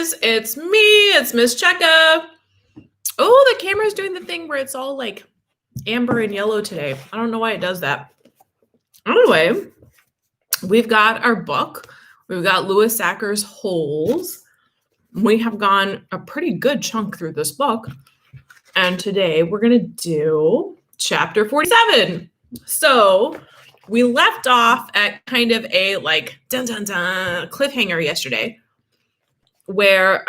guys, it's me, it's Miss Checka. Oh, the camera's doing the thing where it's all like amber and yellow today. I don't know why it does that. Anyway, we've got our book. We've got Louis Sachar's Holes. We have gone a pretty good chunk through this book. And today we're going to do chapter 47. So we left off at kind of a like dun dun dun cliffhanger yesterday where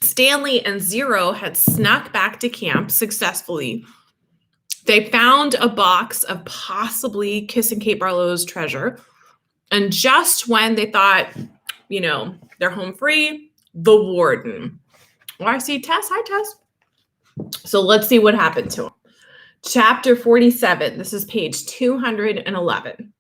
Stanley and Zero had snuck back to camp successfully. They found a box of possibly Kissing Kate Barlow's treasure. And just when they thought, you know, they're home free, the warden. Oh, I see Tess. Hi, Tess. So let's see what happened to him. Chapter 47. This is page 211.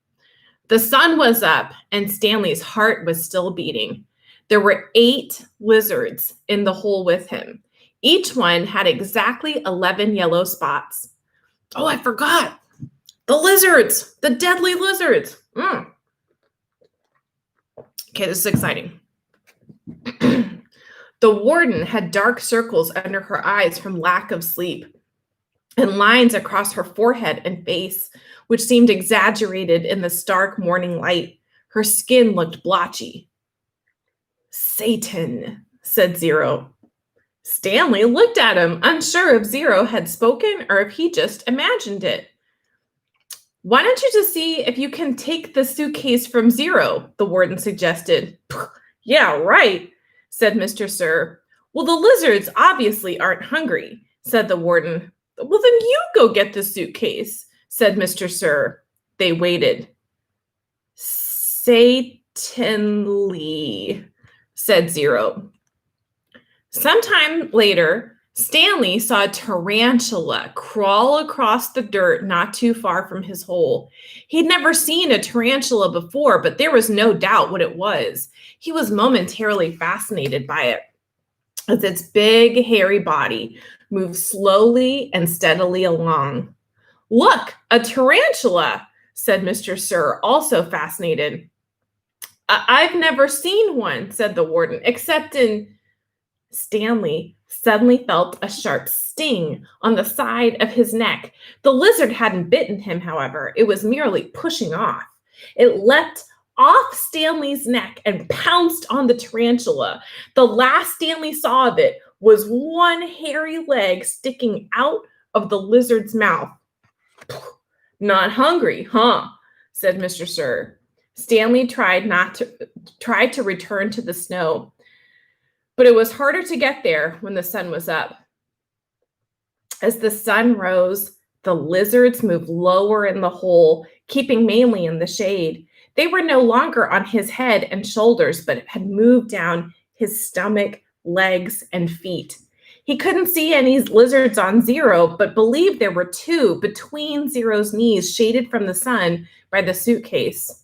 The sun was up and Stanley's heart was still beating. There were 8 lizards in the hole with him. Each one had exactly 11 yellow spots. Oh, I forgot. The lizards, the deadly lizards. Okay, this is exciting. The warden had dark circles under her eyes from lack of sleep and lines across her forehead and face, which seemed exaggerated in the stark morning light. Her skin looked blotchy. Satan, said Zero. Stanley looked at him, unsure if Zero had spoken or if he just imagined it. Why don't you just see if you can take the suitcase from Zero, the warden suggested. Yeah, right, said Mr. Sir. Well, the lizards obviously aren't hungry, said the warden. Well, then you go get the suitcase, said Mr. Sir. They waited. Satanly, said Zero. Sometime later, Stanley saw a tarantula crawl across the dirt not too far from his hole. He'd never seen a tarantula before, but there was no doubt what it was. He was momentarily fascinated by it, as its big, hairy body moved slowly and steadily along. Look, a tarantula, said Mr. Sir, also fascinated. I've never seen one, said the warden, except in... Stanley suddenly felt a sharp sting on the side of his neck. The lizard hadn't bitten him, however. It was merely pushing off. It leapt off Stanley's neck and pounced on the tarantula. The last Stanley saw of it was one hairy leg sticking out of the lizard's mouth. Not hungry, huh? Said Mr. Sir. Stanley tried to return to the snow, but it was harder to get there when the sun was up. As the sun rose, the lizards moved lower in the hole, keeping mainly in the shade. They were no longer on his head and shoulders, but had moved down his stomach, legs, and feet. He couldn't see any lizards on Zero, but believed there were 2 between Zero's knees, shaded from the sun by the suitcase.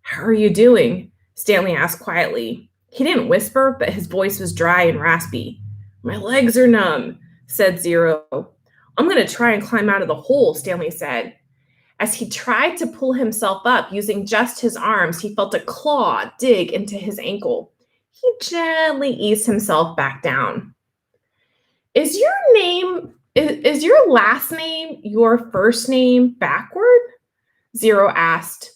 How are you doing? Stanley asked quietly. He didn't whisper, but his voice was dry and raspy. My legs are numb, said Zero. I'm going to try and climb out of the hole, Stanley said. As he tried to pull himself up using just his arms, he felt a claw dig into his ankle. He gently eased himself back down. Is your last name your first name backward? Zero asked.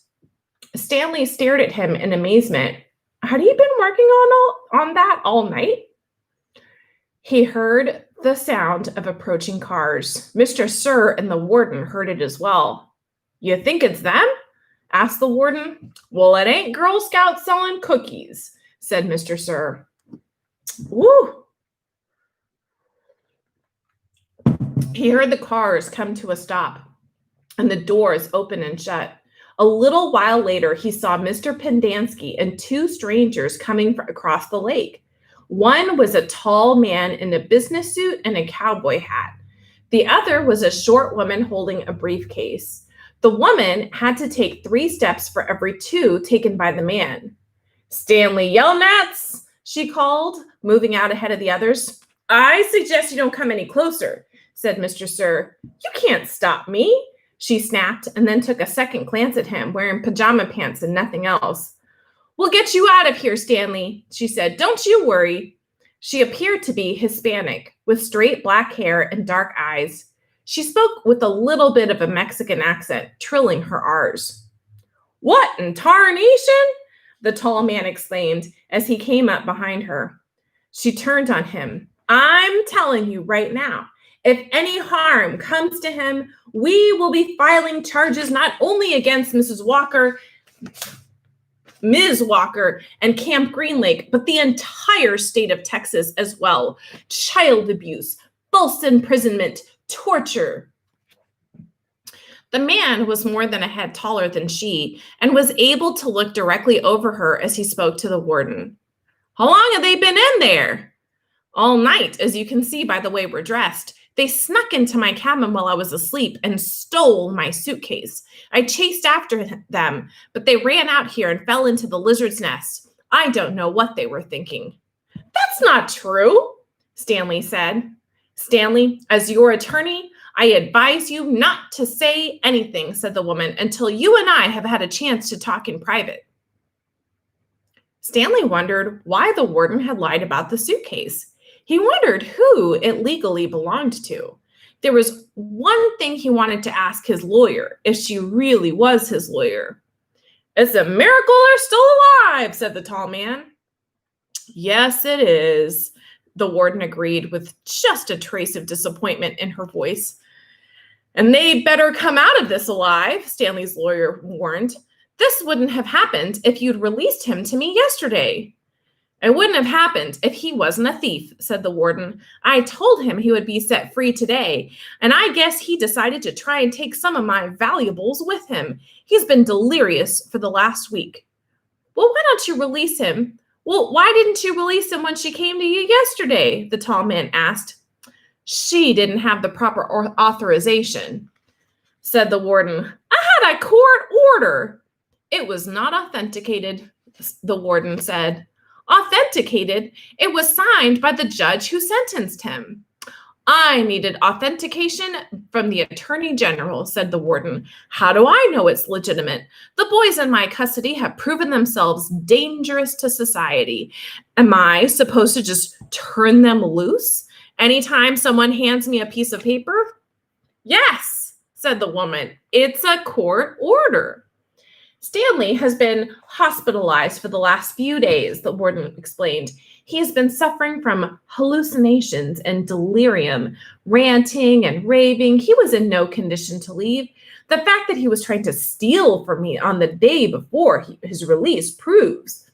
Stanley stared at him in amazement. Had he been working on that all night? He heard the sound of approaching cars. Mr. Sir and the warden heard it as well. You think it's them? Asked the warden. Well, it ain't Girl Scouts selling cookies, said Mr. Sir. Woo! He heard the cars come to a stop and the doors open and shut. A little while later, he saw Mr. Pendanski and 2 strangers coming across the lake. One was a tall man in a business suit and a cowboy hat. The other was a short woman holding a briefcase. The woman had to take 3 steps for every 2 taken by the man. Stanley Yelnats, she called, moving out ahead of the others. I suggest you don't come any closer, said Mr. Sir. You can't stop me. She snapped and then took a second glance at him, wearing pajama pants and nothing else. "We'll get you out of here, Stanley," she said. "Don't you worry." She appeared to be Hispanic, with straight black hair and dark eyes. She spoke with a little bit of a Mexican accent, trilling her R's. "What in tarnation?" the tall man exclaimed as he came up behind her. She turned on him. "I'm telling you right now, if any harm comes to him, we will be filing charges not only against Ms. Walker and Camp Green Lake, but the entire state of Texas as well. Child abuse, false imprisonment, torture." The man was more than a head taller than she and was able to look directly over her as he spoke to the warden. "How long have they been in there?" "All night, as you can see by the way we're dressed. They snuck into my cabin while I was asleep and stole my suitcase. I chased after them, but they ran out here and fell into the lizard's nest. I don't know what they were thinking." "That's not true," Stanley said. "Stanley, as your attorney, I advise you not to say anything," said the woman, "until you and I have had a chance to talk in private." Stanley wondered why the warden had lied about the suitcase. He wondered who it legally belonged to. There was one thing he wanted to ask his lawyer, if she really was his lawyer. "It's a miracle they're still alive," said the tall man. "Yes, it is," the warden agreed with just a trace of disappointment in her voice. "And they better come out of this alive," Stanley's lawyer warned. "This wouldn't have happened if you'd released him to me yesterday." "It wouldn't have happened if he wasn't a thief," said the warden. "I told him he would be set free today, and I guess he decided to try and take some of my valuables with him. He's been delirious for the last week." "Well, why don't you release him?" "Well, why didn't you release him when she came to you yesterday?" the tall man asked. "She didn't have the proper authorization," said the warden. "I had a court order." "It was not authenticated," the warden said. "Authenticated? It was signed by the judge who sentenced him." "I needed authentication from the attorney general," said the warden. "How do I know it's legitimate? The boys in my custody have proven themselves dangerous to society. Am I supposed to just turn them loose anytime someone hands me a piece of paper?" "Yes," said the woman. "It's a court order." "Stanley has been hospitalized for the last few days," the warden explained. "He has been suffering from hallucinations and delirium, ranting and raving. He was in no condition to leave. The fact that he was trying to steal from me on the day before his release proves."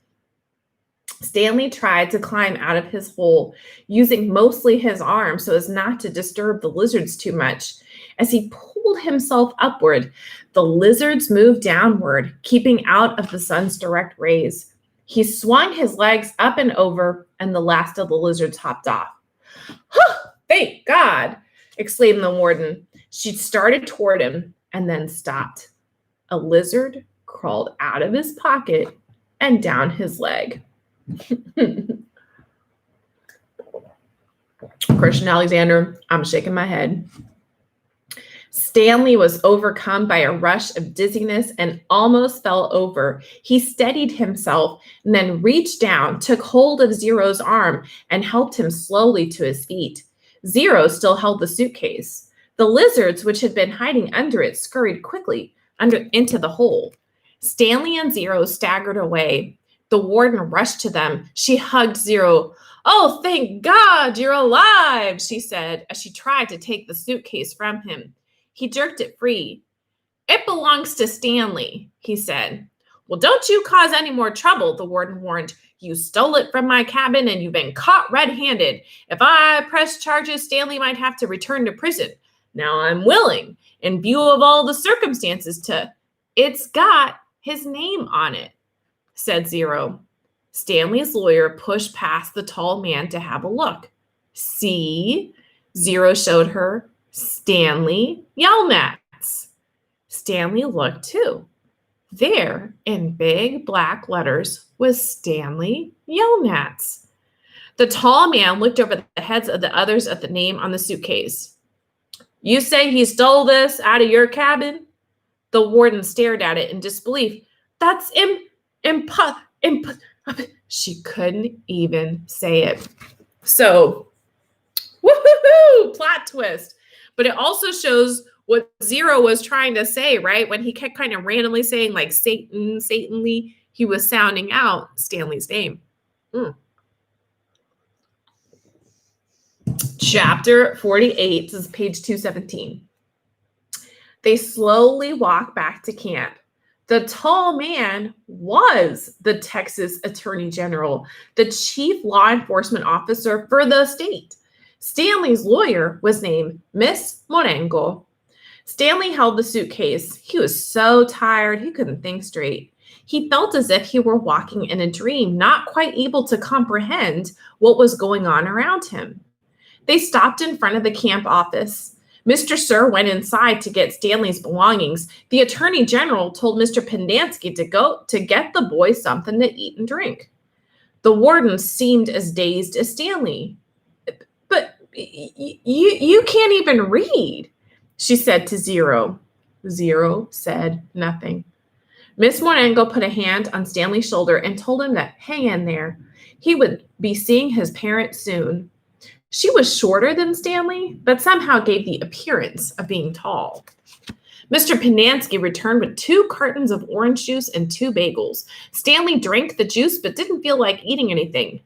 Stanley tried to climb out of his hole, using mostly his arm so as not to disturb the lizards too much. As he pulled himself upward, the lizards moved downward, keeping out of the sun's direct rays. He swung his legs up and over, and the last of the lizards hopped off. "Huh, thank God!" exclaimed the warden. She started toward him and then stopped. A lizard crawled out of his pocket and down his leg. Christian Alexander, I'm shaking my head. Stanley was overcome by a rush of dizziness and almost fell over. He steadied himself and then reached down, took hold of Zero's arm, and helped him slowly to his feet. Zero still held the suitcase. The lizards, which had been hiding under it, scurried quickly into the hole. Stanley and Zero staggered away. The warden rushed to them. She hugged Zero. "Oh, thank God you're alive," she said as she tried to take the suitcase from him. He jerked it free. "It belongs to Stanley," he said. "Well, don't you cause any more trouble," the warden warned. "You stole it from my cabin and you've been caught red-handed. If I press charges, Stanley might have to return to prison. Now I'm willing, in view of all the circumstances, to—" "It's got his name on it," said Zero. Stanley's lawyer pushed past the tall man to have a look. "See?" Zero showed her. "Stanley Yelnats." Stanley looked too. There, in big black letters, was Stanley Yelnats. The tall man looked over the heads of the others at the name on the suitcase. "You say he stole this out of your cabin?" The warden stared at it in disbelief. "That's She couldn't even say it. So, woohoo, plot twist. But it also shows what Zero was trying to say, right? When he kept kind of randomly saying like Satan, Satanly, he was sounding out Stanley's name. Chapter 48, this is page 217. They slowly walk back to camp. The tall man was the Texas Attorney General, the chief law enforcement officer for the state. Stanley's lawyer was named Miss Morengo. Stanley held the suitcase. He was so tired, he couldn't think straight. He felt as if he were walking in a dream, not quite able to comprehend what was going on around him. They stopped in front of the camp office. Mr. Sir went inside to get Stanley's belongings. The Attorney General told Mr. Pendanski to go to get the boy something to eat and drink. The warden seemed as dazed as Stanley. But you can't even read, she said to Zero. Zero said nothing. Miss Morengo put a hand on Stanley's shoulder and told him to hang in there. He would be seeing his parents soon. She was shorter than Stanley, but somehow gave the appearance of being tall. Mr. Pendanski returned with 2 cartons of orange juice and 2 bagels. Stanley drank the juice but didn't feel like eating anything.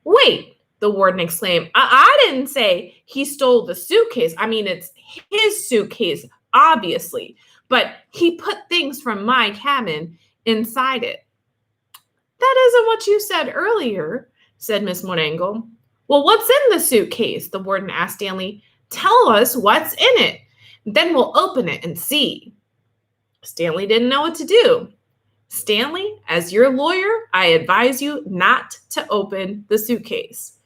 Wait, the warden exclaimed. I didn't say he stole the suitcase. I mean, it's his suitcase, obviously, but he put things from my cabin inside it. That isn't what you said earlier, said Miss Morengo. Well, what's in the suitcase? The warden asked Stanley. Tell us what's in it. Then we'll open it and see. Stanley didn't know what to do. Stanley, as your lawyer, I advise you not to open the suitcase,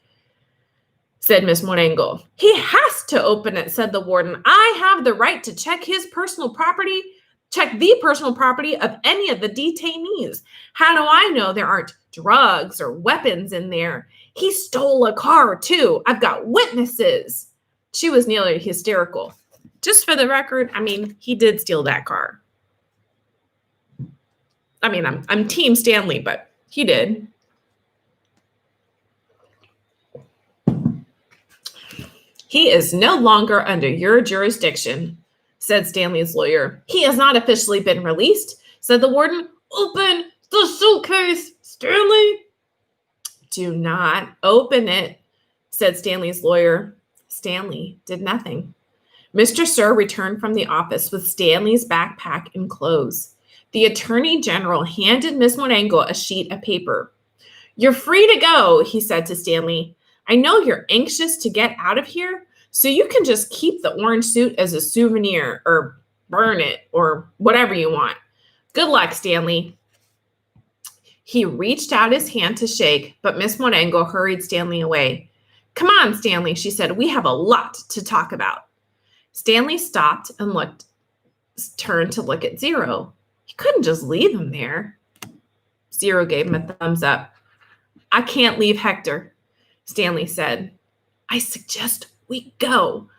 said Miss Morengo. He has to open it, said the warden. I have the right to check the personal property of any of the detainees. How do I know there aren't drugs or weapons in there? He stole a car, too. I've got witnesses. She was nearly hysterical. Just for the record, I mean, he did steal that car. I mean, I'm Team Stanley, but he did. He is no longer under your jurisdiction, said Stanley's lawyer. He has not officially been released, said the warden. Open the suitcase, Stanley. Do not open it, said Stanley's lawyer. Stanley did nothing. Mr. Sir returned from the office with Stanley's backpack and clothes. The Attorney General handed Miss Morengo a sheet of paper. You're free to go, he said to Stanley. I know you're anxious to get out of here, so you can just keep the orange suit as a souvenir or burn it or whatever you want. Good luck, Stanley. He reached out his hand to shake, but Miss Morengo hurried Stanley away. Come on, Stanley, she said. We have a lot to talk about. Stanley stopped and turned to look at Zero. He couldn't just leave him there. Zero gave him a thumbs up. I can't leave Hector, Stanley said. I suggest we go,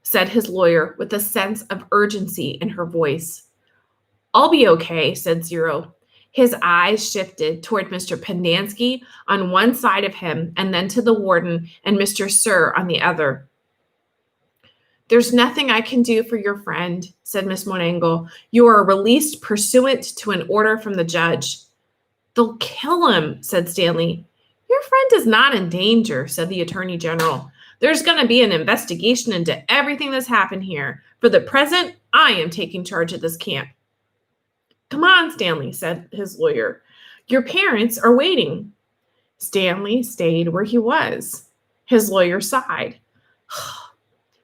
said his lawyer with a sense of urgency in her voice. I'll be okay, said Zero. His eyes shifted toward Mr. Pendanski on one side of him and then to the warden and Mr. Sir on the other. There's nothing I can do for your friend, said Miss Morengo. You are released pursuant to an order from the judge. They'll kill him, said Stanley. Your friend is not in danger, said the Attorney General. There's going to be an investigation into everything that's happened here. For the present, I am taking charge of this camp. Come on, Stanley, said his lawyer. Your parents are waiting. Stanley stayed where he was. His lawyer sighed.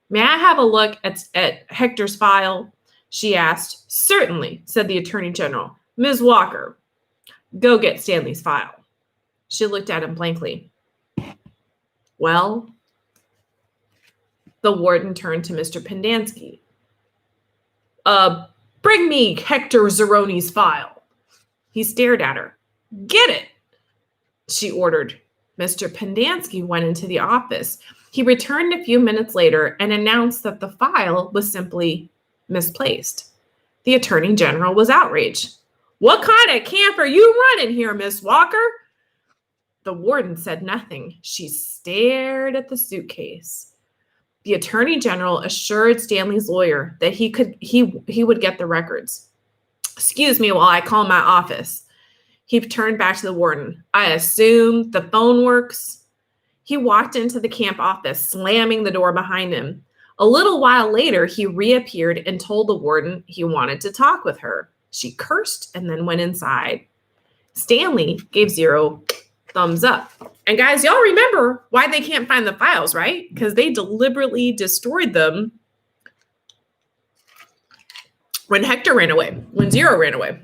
May I have a look at Hector's file? She asked. Certainly, said the Attorney General. Ms. Walker, go get Stanley's file. She looked at him blankly. Well, the warden turned to Mr. Pendanski. Bring me Hector Zeroni's file. He stared at her. Get it, she ordered. Mr. Pendanski went into the office. He returned a few minutes later and announced that the file was simply misplaced. The Attorney General was outraged. What kind of camp are you running here, Miss Walker? The warden said nothing. She stared at the suitcase. The attorney general assured Stanley's lawyer that he would get the records. Excuse me while I call my office. He turned back to the warden. I assume the phone works. He walked into the camp office, slamming the door behind him. A little while later, he reappeared and told the warden he wanted to talk with her. She cursed and then went inside. Stanley gave 0 thumbs up. And guys, y'all remember why they can't find the files, right? Because they deliberately destroyed them when Hector ran away, when 0 ran away.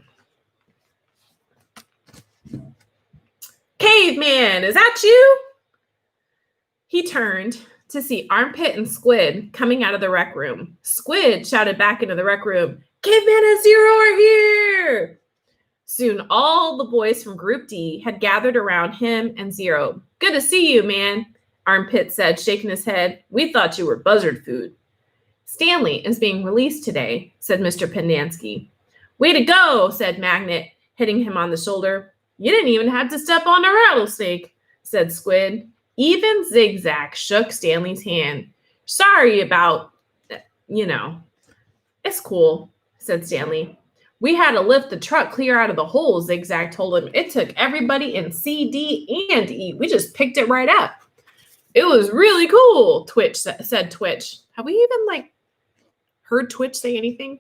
Caveman, is that you? He turned to see Armpit and Squid coming out of the rec room. Squid shouted back into the rec room, Caveman and 0 are here! Soon, all the boys from Group D had gathered around him and 0. Good to see you, man, Armpit said, shaking his head. We thought you were buzzard food. Stanley is being released today, said Mr. Pendanski. Way to go, said Magnet, hitting him on the shoulder. You didn't even have to step on a rattlesnake, said Squid. Even Zigzag shook Stanley's hand. Sorry about, It's cool, said Stanley. We had to lift the truck clear out of the hole, Zigzag told him. It took everybody in C, D, and E. We just picked it right up. It was really cool, said Twitch. Have we even, heard Twitch say anything?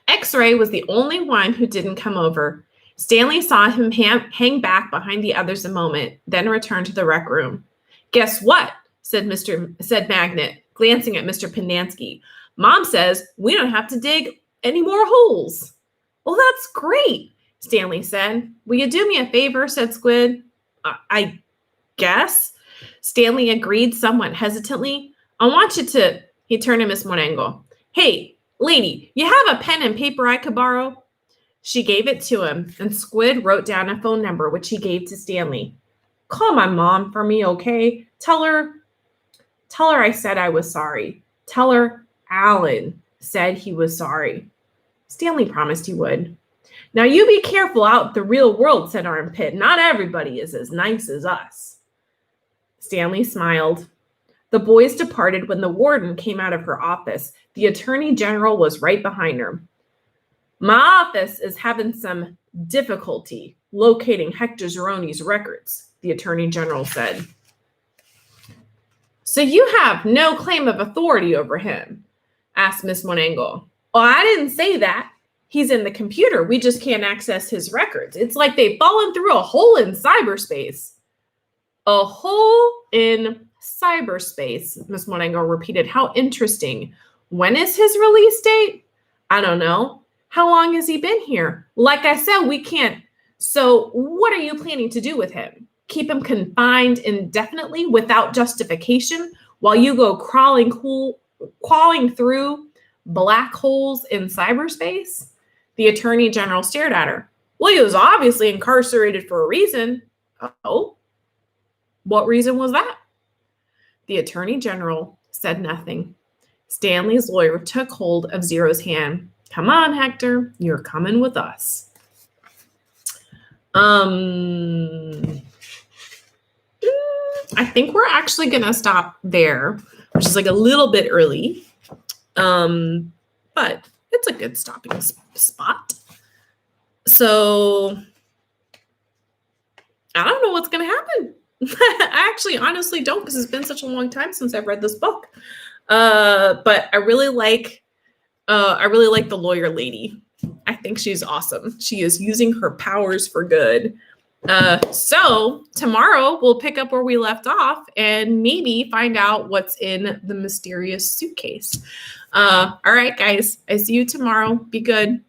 X-Ray was the only one who didn't come over. Stanley saw him hang back behind the others a moment, then returned to the rec room. Guess what? said Magnet, glancing at Mr. Pendanski. Mom says we don't have to dig any more holes. Well, that's great, Stanley said. Will you do me a favor, said Squid. I guess. Stanley agreed somewhat hesitantly. I want you to, he turned to Miss Morengo. Hey, lady, you have a pen and paper I could borrow? She gave it to him, and Squid wrote down a phone number, which he gave to Stanley. Call my mom for me, okay? Tell her I said I was sorry. Tell her Alan said he was sorry. Stanley promised he would. Now you be careful out in the real world, said Armpit. Not everybody is as nice as us. Stanley smiled. The boys departed when the warden came out of her office. The attorney general was right behind her. My office is having some difficulty locating Hector Zeroni's records, the attorney general said. So you have no claim of authority over him? Asked Miss Monengo. Oh, I didn't say that. He's in the computer. We just can't access his records. It's like they've fallen through a hole in cyberspace. A hole in cyberspace, Miss Monengo repeated. How interesting. When is his release date? I don't know. How long has he been here? Like I said, we can't. So what are you planning to do with him? Keep him confined indefinitely without justification while you go crawling through black holes in cyberspace? The attorney general stared at her. Well, he was obviously incarcerated for a reason. Oh, what reason was that? The attorney general said nothing. Stanley's lawyer took hold of Zero's hand. Come on, Hector, you're coming with us. I think we're actually going to stop there, which is like a little bit early. But it's a good stopping spot. So I don't know what's going to happen. I actually honestly don't, because it's been such a long time since I've read this book. But I really like the lawyer lady. I think she's awesome. She is using her powers for good. So tomorrow we'll pick up where we left off and maybe find out what's in the mysterious suitcase. All right, guys, I see you tomorrow. Be good.